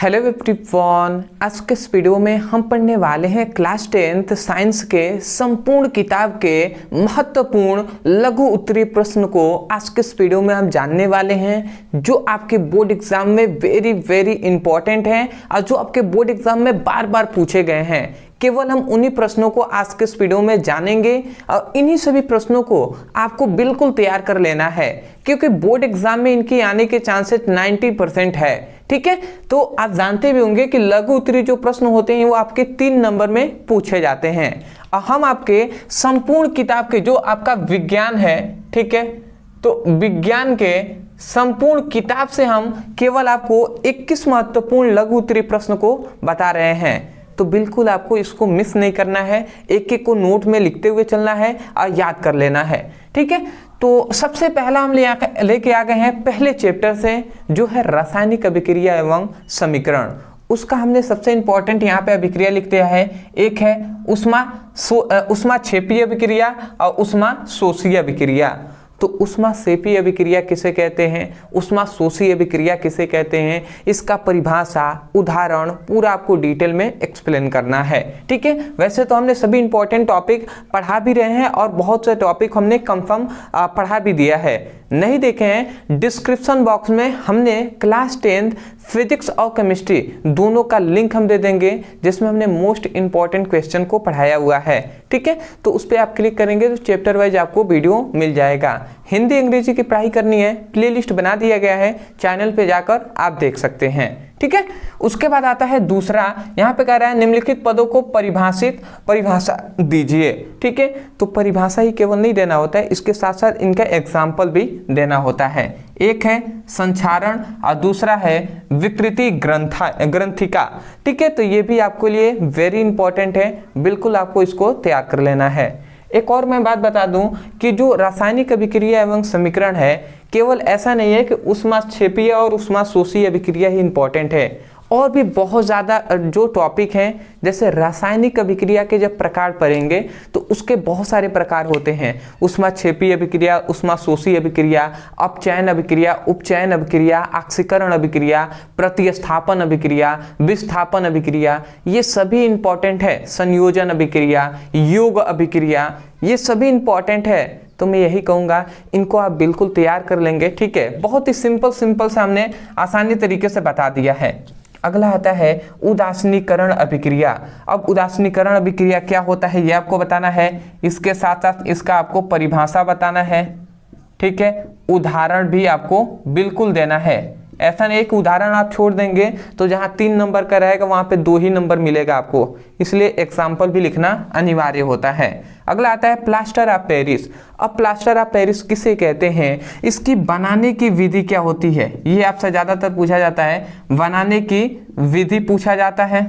Hello everyone, आज के इस वीडियो में हम पढ़ने वाले हैं क्लास 10th साइंस के संपूर्ण किताब के महत्वपूर्ण लघु उत्तरीय प्रश्न को आज के इस वीडियो में हम जानने वाले हैं, जो आपके बोर्ड एग्जाम में वेरी इंपॉर्टेंट हैं और जो आपके बोर्ड एग्जाम में बार बार पूछे गए हैं। केवल हम उन्हीं प्रश्नों को आज के इस वीडियो में जानेंगे और इन्हीं सभी प्रश्नों को आपको बिल्कुल तैयार कर लेना है, क्योंकि बोर्ड एग्जाम में इनकी आने के चांसेस 90% है। ठीक है, तो आप जानते भी होंगे कि लघु उत्तरीय जो प्रश्न होते हैं वो आपके 3 नंबर में पूछे जाते हैं और हम आपके संपूर्ण किताब के जो आपका विज्ञान है, ठीक है, तो विज्ञान के संपूर्ण किताब से हम केवल आपको 21 महत्वपूर्ण लघु उत्तरीय प्रश्न को बता रहे हैं। तो बिल्कुल आपको इसको मिस नहीं करना है, एक एक को नोट में लिखते हुए चलना है और याद कर लेना है। ठीक है, तो सबसे पहला हम लेके आ गए हैं पहले चैप्टर से, जो है रासायनिक अभिक्रिया एवं समीकरण। उसका हमने सबसे इंपॉर्टेंट यहाँ पे अभिक्रिया लिख दिया है। एक है उष्मा क्षेपीय अभिक्रिया और उष्मा शोषीय अभिक्रिया। तो उष्मा क्षेपीय अभिक्रिया किसे कहते हैं, उष्मा शोषीय अभिक्रिया किसे कहते हैं, इसका परिभाषा, उदाहरण पूरा आपको डिटेल में एक्सप्लेन करना है। ठीक है, वैसे तो हमने सभी इंपॉर्टेंट टॉपिक पढ़ा भी रहे हैं और बहुत से टॉपिक हमने कंफर्म पढ़ा भी दिया है। नहीं देखे हैं, डिस्क्रिप्शन बॉक्स में हमने क्लास 10th फिजिक्स और केमिस्ट्री दोनों का लिंक हम दे देंगे, जिसमें हमने मोस्ट इंपॉर्टेंट क्वेश्चन को पढ़ाया हुआ है। ठीक है, तो उस पर आप क्लिक करेंगे तो चैप्टर वाइज आपको वीडियो मिल जाएगा। हिंदी अंग्रेजी की पढ़ाई करनी है, प्लेलिस्ट बना दिया गया है, चैनल पे जाकर आप देख सकते हैं। ठीक है, उसके बाद आता है दूसरा, यहाँ पे कह रहा है निम्नलिखित पदों को परिभाषा दीजिए। ठीक है, तो परिभाषा ही केवल नहीं देना होता है, इसके साथ साथ इनका एग्जाम्पल भी देना होता है। एक है संचारण और दूसरा है विकृति ग्रंथिका। ठीक है, तो ये भी आपके लिए वेरी इंपॉर्टेंट है, बिल्कुल आपको इसको तैयार कर लेना है। एक और मैं बात बता दूं कि जो रासायनिक अभिक्रिया एवं समीकरण है, केवल ऐसा नहीं है कि उष्मा क्षेपीय और उष्मा शोषीय अभिक्रिया ही इंपॉर्टेंट है, और भी बहुत ज़्यादा जो टॉपिक हैं, जैसे रासायनिक अभिक्रिया के जब प्रकार पढ़ेंगे तो उसके बहुत सारे प्रकार होते हैं। उष्मा क्षेपीय अभिक्रिया, उष्मा शोषीय अभिक्रिया, अपचयन अभिक्रिया, उपचयन अभिक्रिया, ऑक्सीकरण अभिक्रिया, प्रतिस्थापन अभिक्रिया, विस्थापन अभिक्रिया, ये सभी इंपॉर्टेंट है। संयोजन अभिक्रिया, योग अभिक्रिया, ये सभी इंपॉर्टेंट है। तो मैं यही कहूँगा, इनको आप बिल्कुल तैयार कर लेंगे। ठीक है, बहुत ही सिंपल से हमने आसानी तरीके से बता दिया है। अगला आता है उदासीनीकरण अभिक्रिया। अब उदासीनीकरण अभिक्रिया क्या होता है ये आपको बताना है, इसके साथ साथ इसका आपको परिभाषा बताना है। ठीक है, उदाहरण भी आपको बिल्कुल देना है। ऐसा नहीं कि उदाहरण आप छोड़ देंगे तो जहां 3 नंबर का रहेगा वहां पे 2 ही नंबर मिलेगा आपको, इसलिए एग्जाम्पल भी लिखना अनिवार्य होता है। अगला आता है प्लास्टर ऑफ पेरिस। अब प्लास्टर ऑफ पेरिस किसे कहते हैं, इसकी बनाने की विधि क्या होती है, ये आपसे ज्यादातर पूछा जाता है। बनाने की विधि पूछा जाता है,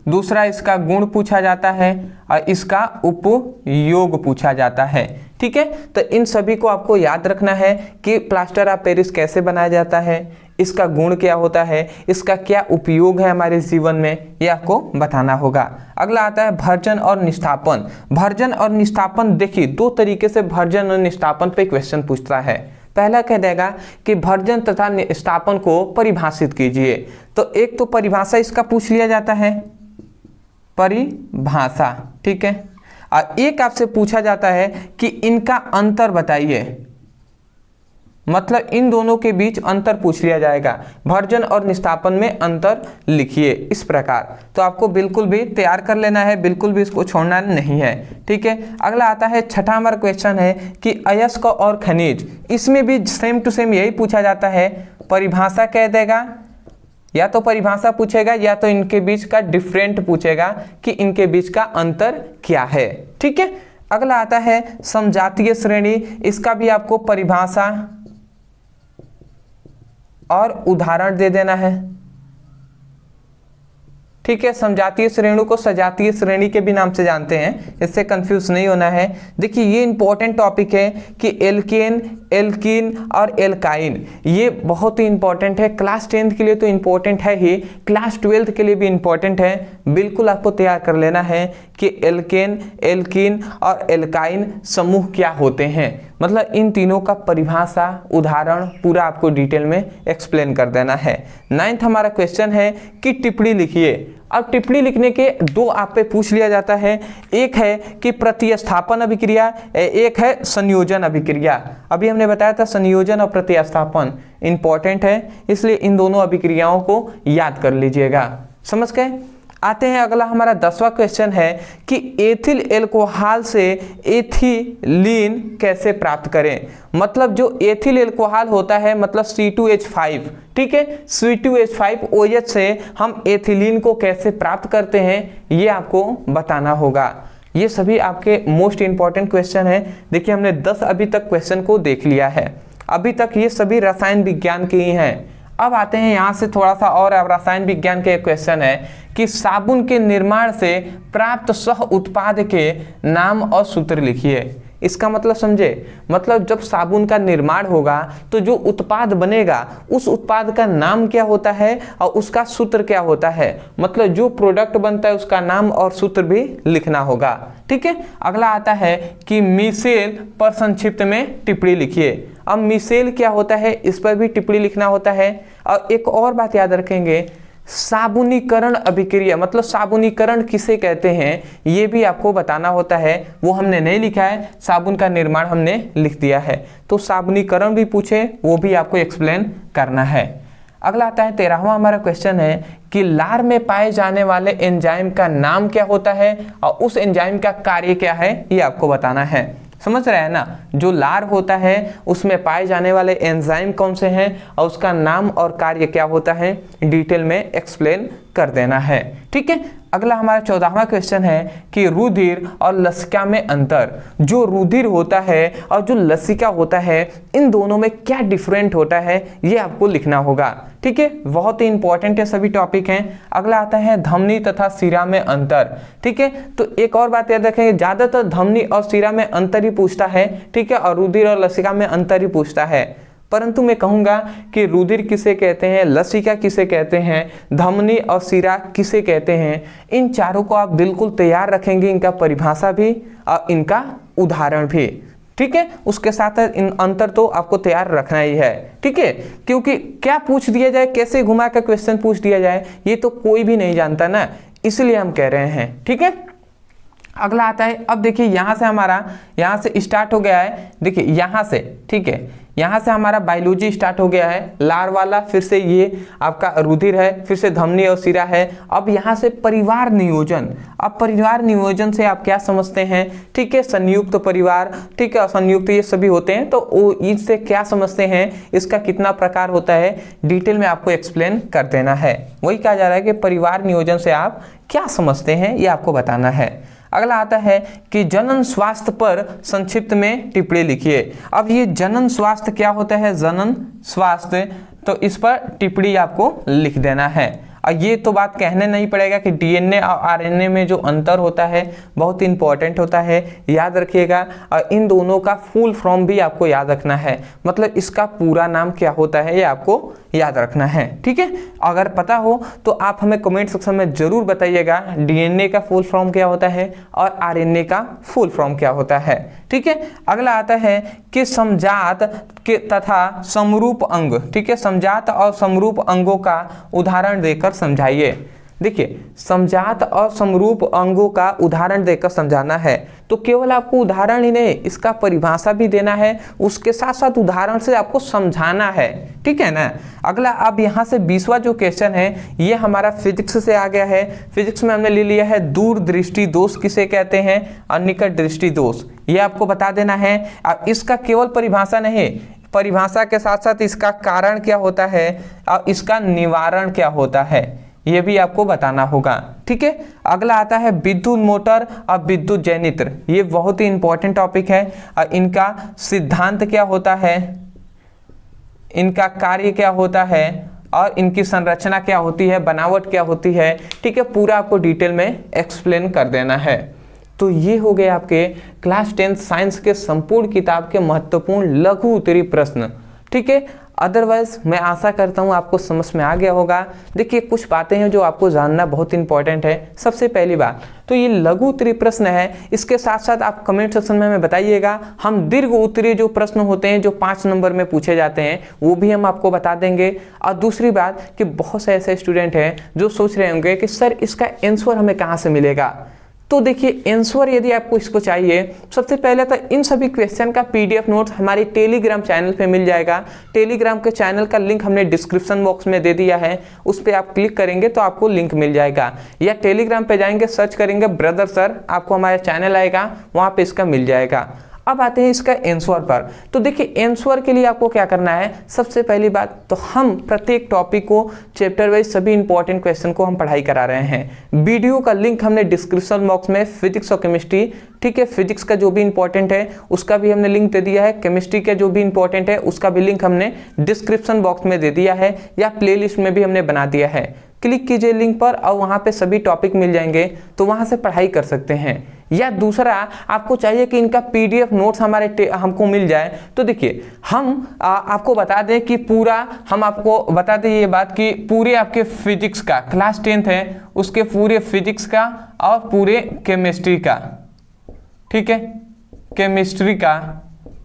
दूसरा इसका गुण पूछा जाता है और इसका उपयोग पूछा जाता है। ठीक है, तो इन सभी को आपको याद रखना है कि प्लास्टर ऑफ पेरिस कैसे बनाया जाता है, इसका गुण क्या होता है, इसका क्या उपयोग है हमारे जीवन में, ये आपको बताना होगा। अगला आता है भर्जन और निष्ठापन। भर्जन और निष्ठापन, देखिए 2 तरीके से भर्जन और निष्ठापन पे क्वेश्चन पूछता है। पहला कह देगा कि भर्जन तथा निष्ठापन को परिभाषित कीजिए, तो एक तो परिभाषा इसका पूछ लिया जाता है, परिभाषा। ठीक है, और एक आपसे पूछा जाता है कि इनका अंतर बताइए, मतलब इन दोनों के बीच अंतर पूछ लिया जाएगा। भर्जन और निष्ठापन में अंतर लिखिए, इस प्रकार। तो आपको बिल्कुल भी तैयार कर लेना है, बिल्कुल भी इसको छोड़ना नहीं है। ठीक है, अगला आता है 6वां नंबर क्वेश्चन है कि अयस्क और खनिज, इसमें भी सेम टू सेम यही पूछा जाता है। परिभाषा कह देगा, या तो परिभाषा पूछेगा या तो इनके बीच का डिफरेंट पूछेगा कि इनके बीच का अंतर क्या है। ठीक है, अगला आता है समजातीय श्रेणी। इसका भी आपको परिभाषा और उदाहरण दे देना है। ठीक है, समजातीय श्रेणी को सजातीय श्रेणी के भी नाम से जानते हैं, इससे कंफ्यूज नहीं होना है। देखिए ये इंपॉर्टेंट टॉपिक है कि एल्केन, एल्कीन और एल्काइन, ये बहुत ही इंपॉर्टेंट है। क्लास 10th के लिए तो इंपॉर्टेंट है ही, क्लास 12th के लिए भी इंपॉर्टेंट है। बिल्कुल आपको तैयार कर लेना है कि एल्केन, एल्कीन और एल्काइन समूह क्या होते हैं। मतलब इन तीनों का परिभाषा, उदाहरण पूरा आपको डिटेल में एक्सप्लेन कर देना है। 9th हमारा क्वेश्चन है कि टिप्पणी लिखिए। अब टिप्पणी लिखने के दो आप पे पूछ लिया जाता है, एक है कि प्रतिस्थापन अभिक्रिया, एक है संयोजन अभिक्रिया। अभी हमने बताया था संयोजन और प्रतिस्थापन इंपॉर्टेंट है, इसलिए इन दोनों अभिक्रियाओं को याद कर लीजिएगा। समझ गए। आते हैं अगला हमारा 10वां क्वेश्चन है कि एथिल एल्कोहल से एथिलीन कैसे प्राप्त करें। मतलब जो एथिल एल्कोहल होता है मतलब C2H5, ठीक है, C2H5OH से हम एथिलीन को कैसे प्राप्त करते हैं ये आपको बताना होगा। ये सभी आपके मोस्ट इंपॉर्टेंट क्वेश्चन है। देखिए हमने 10 अभी तक क्वेश्चन को देख लिया है, अभी तक ये सभी रसायन विज्ञान के ही हैं। अब आते हैं यहाँ से थोड़ा सा और रसायन विज्ञान के क्वेश्चन है कि साबुन के निर्माण से प्राप्त सह उत्पाद के नाम और सूत्र लिखिए। इसका मतलब समझे, मतलब जब साबुन का निर्माण होगा तो जो उत्पाद बनेगा उस उत्पाद का नाम क्या होता है और उसका सूत्र क्या होता है। मतलब जो प्रोडक्ट बनता है उसका नाम और सूत्र भी लिखना होगा। ठीक है। अगला आता है कि मिसेल पर संक्षिप्त में टिप्पणी लिखिए। अब मिसेल क्या होता है इस पर भी टिप्पणी लिखना होता है। और एक और बात याद रखेंगे, साबुनीकरण अभिक्रिया, मतलब साबुनीकरण किसे कहते हैं ये भी आपको बताना होता है। वो हमने नहीं लिखा है, साबुन का निर्माण हमने लिख दिया है। तो साबुनीकरण भी पूछे वो भी आपको एक्सप्लेन करना है। अगला आता है 13वां हमारा क्वेश्चन है कि लार में पाए जाने वाले एंजाइम का नाम क्या होता है और उस एंजाइम का कार्य क्या है ये आपको बताना है। समझ रहे हैं ना, जो लार होता है उसमें पाए जाने वाले एंजाइम कौन से हैं और उसका नाम और कार्य क्या होता है डिटेल में एक्सप्लेन कर देना है। ठीक है। अगला हमारा 14वां क्वेश्चन है कि रुधिर और लसिका में अंतर। जो रुधिर होता है और जो लसिका होता है इन दोनों में क्या डिफरेंट होता है ये आपको लिखना होगा। ठीक है, बहुत ही इंपॉर्टेंट है सभी टॉपिक हैं। अगला आता है धमनी तथा सिरा में अंतर। ठीक है, तो एक और बात याद रखेंगे, ज्यादातर धमनी और सिरा में अंतर ही पूछता है। ठीक है, और रुधिर और लसिका में अंतर ही पूछता है। परंतु मैं कहूंगा कि रुधिर किसे कहते हैं, लसिका किसे कहते हैं, धमनी और सिरा किसे कहते हैं, इन चारों को आप बिल्कुल तैयार रखेंगे, इनका परिभाषा भी और इनका उदाहरण भी। ठीक है, उसके साथ इन अंतर तो आपको तैयार रखना ही है। ठीक है, क्योंकि क्या पूछ दिया जाए, कैसे घुमा कर क्वेश्चन पूछ दिया जाए ये तो कोई भी नहीं जानता ना, इसलिए हम कह रहे हैं। ठीक है। अगला आता है, अब देखिए यहाँ से हमारा यहाँ से स्टार्ट हो गया है। देखिए यहाँ से, ठीक है, यहाँ से हमारा बायोलॉजी स्टार्ट हो गया है, लार वाला, फिर से ये आपका रुधिर है, फिर से धमनी और सिरा है। अब यहाँ से परिवार नियोजन। अब परिवार नियोजन से आप क्या समझते हैं, ठीक है, संयुक्त परिवार, ठीक है, संयुक्त ये सभी होते हैं, तो इससे क्या समझते हैं, इसका कितना प्रकार होता है डिटेल में आपको एक्सप्लेन कर देना है। वही कहा जा रहा है कि परिवार नियोजन से आप क्या समझते हैं ये आपको बताना है। अगला आता है कि जनन स्वास्थ्य पर संक्षिप्त में टिप्पणी लिखिए। अब ये जनन स्वास्थ्य क्या होता है, जनन स्वास्थ्य, तो इस पर टिप्पणी आपको लिख देना है। और ये तो बात कहने नहीं पड़ेगा कि डीएनए और आरएनए में जो अंतर होता है बहुत इंपॉर्टेंट होता है, याद रखिएगा। और इन दोनों का फुल फॉर्म भी आपको याद रखना है, मतलब इसका पूरा नाम क्या होता है ये आपको याद रखना है। ठीक है, अगर पता हो तो आप हमें कमेंट सेक्शन में जरूर बताइएगा डीएनए का फुल फॉर्म क्या होता है और आरएनए का फुल फॉर्म क्या होता है। ठीक है। अगला आता है कि समजात के तथा समरूप अंग, ठीक है, समजात और समरूप अंगों का उदाहरण देकर समझाइए। देखिए समजात और समरूप अंगों का उदाहरण देकर समझाना है, तो केवल आपको उदाहरण ही नहीं इसका परिभाषा भी देना है, उसके साथ साथ उदाहरण से आपको समझाना है। ठीक है ना। अगला अब यहाँ से 20वां जो क्वेश्चन है ये हमारा फिजिक्स से आ गया है। फिजिक्स में हमने ले लिया है दूर दृष्टि दोष किसे कहते हैं और निकट दृष्टि दोष, ये आपको बता देना है। अब इसका केवल परिभाषा नहीं, परिभाषा के साथ साथ इसका कारण क्या होता है और इसका निवारण क्या होता है ये भी आपको बताना होगा। ठीक है। अगला आता है विद्युत मोटर और विद्युत जनित्र, ये बहुत ही इंपॉर्टेंट टॉपिक है। और इनका सिद्धांत क्या होता है, इनका कार्य क्या होता है और इनकी संरचना क्या होती है, बनावट क्या होती है। ठीक है, पूरा आपको डिटेल में एक्सप्लेन कर देना है। तो ये हो गए आपके क्लास 10 साइंस के संपूर्ण किताब के महत्वपूर्ण लघु उत्तरीय प्रश्न। ठीक है, अदरवाइज मैं आशा करता हूँ आपको समझ में आ गया होगा। देखिए कुछ बातें हैं जो आपको जानना बहुत इंपॉर्टेंट है। सबसे पहली बात तो ये लघु उत्तरीय प्रश्न है, इसके साथ साथ आप कमेंट सेक्शन में हमें बताइएगा, हम दीर्घ उत्तरीय जो प्रश्न होते हैं जो 5 नंबर में पूछे जाते हैं वो भी हम आपको बता देंगे। और दूसरी बात कि बहुत से ऐसे स्टूडेंट हैं जो सोच रहे होंगे कि सर इसका आंसर हमें कहाँ से मिलेगा। तो देखिए आंसर यदि आपको इसको चाहिए, सबसे पहले तो इन सभी क्वेश्चन का पीडीएफ नोट्स हमारे टेलीग्राम चैनल पे मिल जाएगा। टेलीग्राम के चैनल का लिंक हमने डिस्क्रिप्शन बॉक्स में दे दिया है, उस पर आप क्लिक करेंगे तो आपको लिंक मिल जाएगा, या टेलीग्राम पे जाएंगे सर्च करेंगे ब्रदर सर, आपको हमारा चैनल आएगा, वहाँ पे इसका मिल जाएगा। अब आते हैं इसका आंसर पर। तो देखिए आंसर के लिए आपको क्या करना है, सबसे पहली बात तो हम प्रत्येक टॉपिक को चैप्टर वाइज सभी इंपॉर्टेंट क्वेश्चन को हम पढ़ाई करा रहे हैं। वीडियो का लिंक हमने डिस्क्रिप्शन बॉक्स में फिजिक्स और केमिस्ट्री, ठीक है, फिजिक्स का जो भी इंपॉर्टेंट है उसका भी हमने लिंक दे दिया है, केमिस्ट्री का जो भी इंपॉर्टेंट है उसका भी लिंक हमने डिस्क्रिप्शन बॉक्स में दे दिया है, या प्लेलिस्ट में भी हमने बना दिया है। क्लिक कीजिए लिंक पर और वहाँ पे सभी टॉपिक मिल जाएंगे, तो वहाँ से पढ़ाई कर सकते हैं। या दूसरा आपको चाहिए कि इनका पीडीएफ नोट्स हमारे हमको मिल जाए, तो देखिए हम आपको बता दें कि पूरा हम आपको बता दें ये बात कि पूरे आपके फिजिक्स का क्लास 10th है उसके पूरे फिजिक्स का और पूरे केमिस्ट्री का, ठीक है, केमिस्ट्री का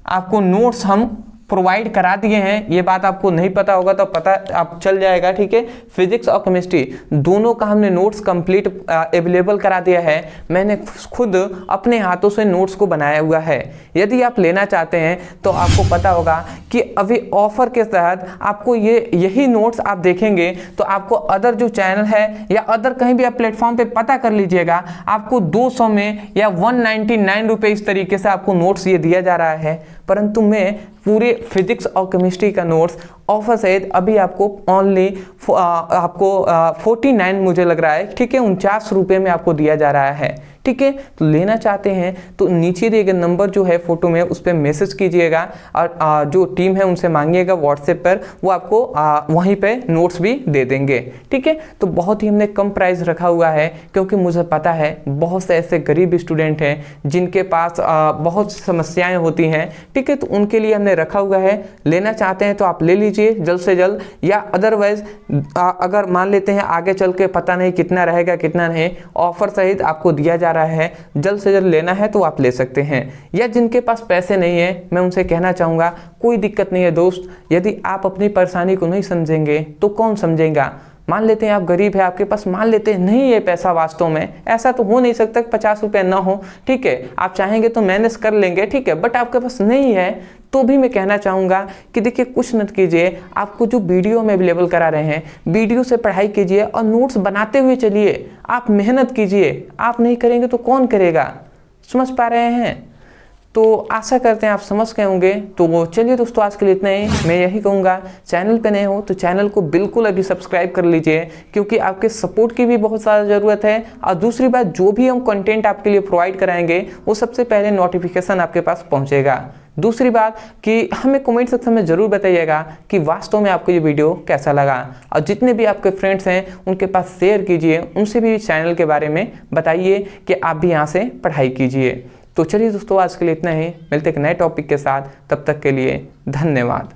आपको नोट्स हम प्रोवाइड करा दिए हैं। ये बात आपको नहीं पता होगा तो पता आप चल जाएगा, ठीक है। फिजिक्स और केमिस्ट्री दोनों का हमने नोट्स कंप्लीट अवेलेबल करा दिया है। मैंने खुद अपने हाथों से नोट्स को बनाया हुआ है। यदि आप लेना चाहते हैं तो आपको पता होगा कि अभी ऑफर के तहत आपको यही नोट्स आप देखेंगे तो आपको अदर जो चैनल है या अदर कहीं भी आप प्लेटफॉर्म पे पता कर लीजिएगा, आपको 200 में या 199 रुपये इस तरीके से आपको नोट्स ये दिया जा रहा है। परंतु मैं पूरे फिजिक्स और केमिस्ट्री का नोट्स ऑफर सहित अभी आपको ओनली आपको 49 मुझे लग रहा है, ठीक है, 49 रुपये में आपको दिया जा रहा है, ठीक है। तो लेना चाहते हैं तो नीचे दिए गए नंबर जो है फोटो में उस पर मैसेज कीजिएगा और जो टीम है उनसे मांगिएगा व्हाट्सएप पर, वो आपको वहीं पे नोट्स भी दे देंगे, ठीक है। तो बहुत ही हमने कम प्राइस रखा हुआ है क्योंकि मुझे पता है बहुत से ऐसे गरीब स्टूडेंट हैं जिनके पास बहुत समस्याएं होती हैं, ठीक है, तो उनके लिए हमने रखा हुआ है। लेना चाहते हैं तो आप ले लीजिए जल्द से जल्द, या अदरवाइज अगर मान लेते हैं आगे चल के पता नहीं कितना रहेगा कितना नहीं, ऑफर सहित आपको दिया जा रहा है, जल्द से जल्द लेना है तो आप ले सकते हैं। या जिनके पास पैसे नहीं है मैं उनसे कहना चाहूँगा कोई दिक्कत नहीं है दोस्त, यदि आप अपनी परेशानी को नहीं समझेंगे तो कौन समझेगा। मान लेते हैं आप गरीब है, आपके पास मान लेते हैं नहीं है पैसा, वास्तव में ऐसा तो हो नहीं सकता 50 रुपये ना हो, ठीक है, आप चाहेंगे तो मैनेज कर लेंगे, ठीक है, बट आपके पास नहीं है तो भी मैं कहना चाहूँगा कि देखिए कुछ मत कीजिए, आपको जो वीडियो में अवेलेबल करा रहे हैं वीडियो से पढ़ाई कीजिए और नोट्स बनाते हुए चलिए, आप मेहनत कीजिए, आप नहीं करेंगे तो कौन करेगा, समझ पा रहे हैं। तो आशा करते हैं आप समझ गए होंगे। तो चलिए दोस्तों आज के लिए इतना ही। मैं यही कहूँगा चैनल पे नए हो तो चैनल को बिल्कुल अभी सब्सक्राइब कर लीजिए क्योंकि आपके सपोर्ट की भी बहुत ज़्यादा ज़रूरत है। और दूसरी बात, जो भी हम कंटेंट आपके लिए प्रोवाइड कराएंगे वो सबसे पहले नोटिफिकेशन आपके पास पहुँचेगा। दूसरी बात कि हमें कमेंट सेक्शन में ज़रूर बताइएगा कि वास्तव में आपको ये वीडियो कैसा लगा, और जितने भी आपके फ्रेंड्स हैं उनके पास शेयर कीजिए, उनसे भी चैनल के बारे में बताइए कि आप भी यहाँ से पढ़ाई कीजिए। तो चलिए दोस्तों आज के लिए इतना ही, मिलते एक नए टॉपिक के साथ, तब तक के लिए धन्यवाद।